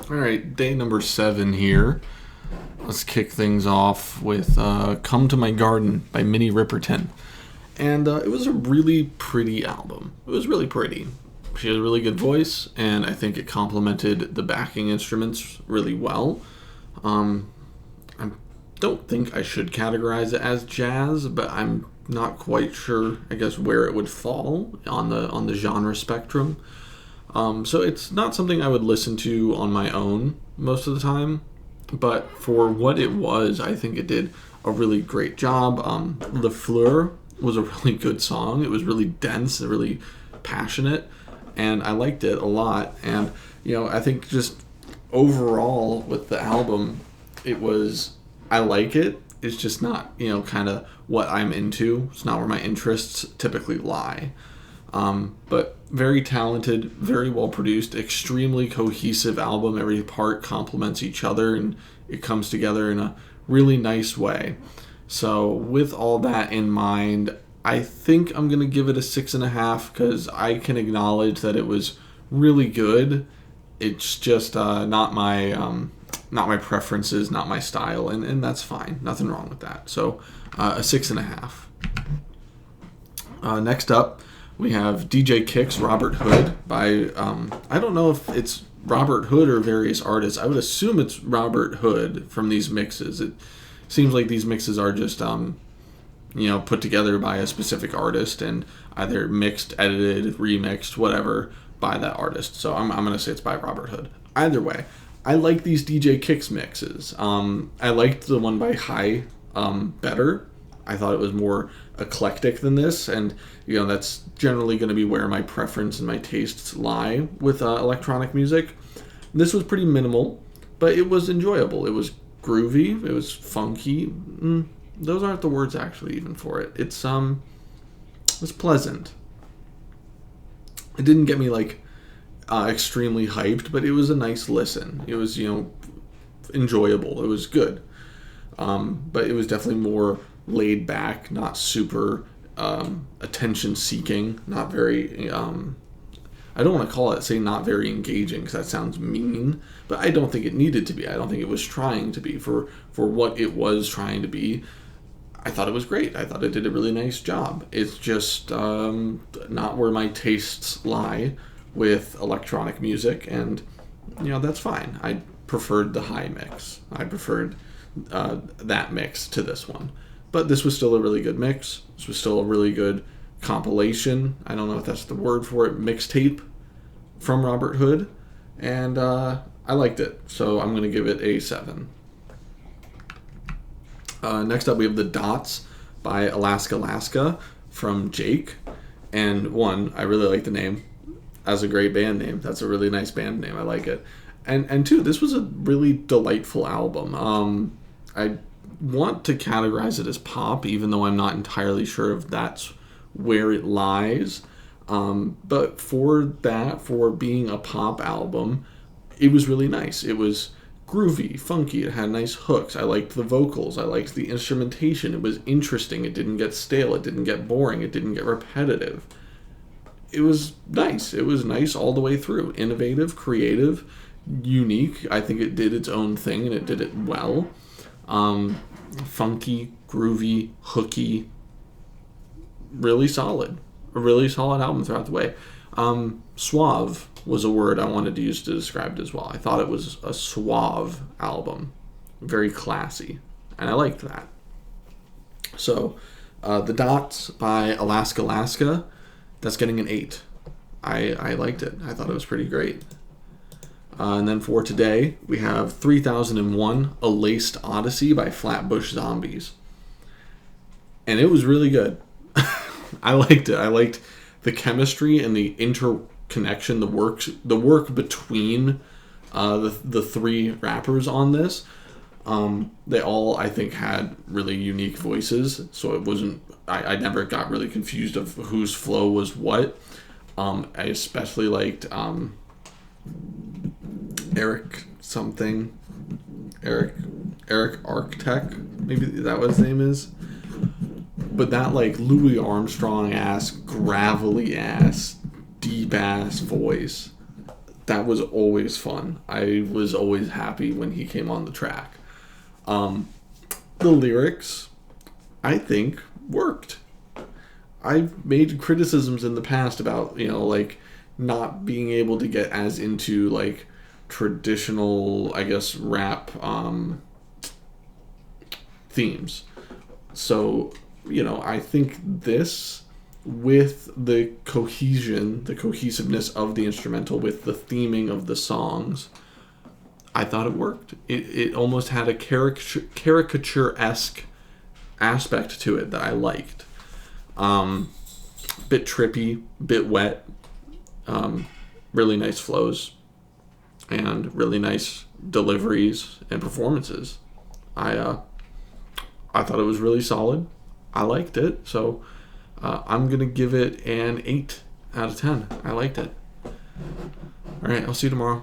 All right, day number 7 here. Let's kick things off with Come to My Garden by Minnie Riperton. And it was a really pretty album. It was really pretty. She has a really good voice, and I think it complemented the backing instruments really well. I don't think I should categorize it as jazz, but I'm not quite sure, I guess, where it would fall on the genre spectrum. So it's not something I would listen to on my own most of the time, but for what it was, I think it did a really great job. Le Fleur was a really good song. It was really dense and really passionate, and I liked it a lot. And, I think just overall with the album, I like it. It's just not, kind of what I'm into. It's not where my interests typically lie. But very talented, very well produced, extremely cohesive album. Every part complements each other and it comes together in a really nice way. So with all that in mind, I think I'm going to give it a 6.5 because I can acknowledge that it was really good. It's just not my preferences, not my style, and that's fine. Nothing wrong with that. So a 6.5. Next up, we have DJ Kicks Robert Hood by, I don't know if it's Robert Hood or various artists. I would assume it's Robert Hood from these mixes. It seems like these mixes are just, put together by a specific artist and either mixed, edited, remixed, whatever, by that artist. So I'm going to say it's by Robert Hood. Either way, I like these DJ Kicks mixes. I liked the one by High better. I thought it was more eclectic than this, and that's generally going to be where my preference and my tastes lie with electronic music. This was pretty minimal, but it was enjoyable. It was groovy. It was funky. Those aren't the words actually even for it. It was pleasant. It didn't get me extremely hyped, but it was a nice listen. It was enjoyable. It was good, but it was definitely more laid back, not super attention seeking, not very I don't want to say not very engaging because that sounds mean, but I don't think it needed to be. I don't think it was trying to be. For what it was trying to be, I thought it was great. I thought it did a really nice job. It's just not where my tastes lie with electronic music, and that's fine. I preferred the High mix. I preferred that mix to this one. But this was still a really good mix. This was still a really good compilation. I don't know if that's the word for it. Mixtape from Robert Hood. And I liked it. So I'm going to give it a 7. Next up, we have The Dots by Alaska from Jake. And one, I really like the name. That's a great band name. That's a really nice band name. I like it. And two, this was a really delightful album. I want to categorize it as pop, even though I'm not entirely sure if that's where it lies. But for being a pop album, it was really nice. It was groovy, funky. It had nice hooks. I liked the vocals. I liked the instrumentation. It was interesting. It didn't get stale. It didn't get boring. It didn't get repetitive. It was nice. It was nice all the way through. Innovative, creative, unique. I think it did its own thing and it did it well. Funky, groovy, hooky, really solid. A really solid album throughout the way. Suave was a word I wanted to use to describe it as well. I thought it was a suave album. Very classy. And I liked that. So, The Dots by Alaska, that's getting an 8. I liked it. I thought it was pretty great. And then for today, we have 3001, A Laced Odyssey by Flatbush Zombies. And it was really good. I liked it. I liked the chemistry and the interconnection, the work between the three rappers on this. They all, I think, had really unique voices, so it wasn't. I never got really confused of whose flow was what. I especially liked Eric Arctech, maybe that what his name is. But that Louis Armstrong ass, gravelly ass, deep ass voice, that was always fun. I was always happy when he came on the track. The lyrics, I think, worked. I've made criticisms in the past about, like, not being able to get as into, like, traditional, I guess, rap themes. So, I think this, with the cohesiveness of the instrumental, with the theming of the songs, I thought it worked. It almost had a caricature-esque aspect to it that I liked. Bit trippy, bit wet, really nice flows, and really nice deliveries and performances. I thought it was really solid. I liked it, so I'm gonna give it an 8 out of 10. I liked it. All right, I'll see you tomorrow.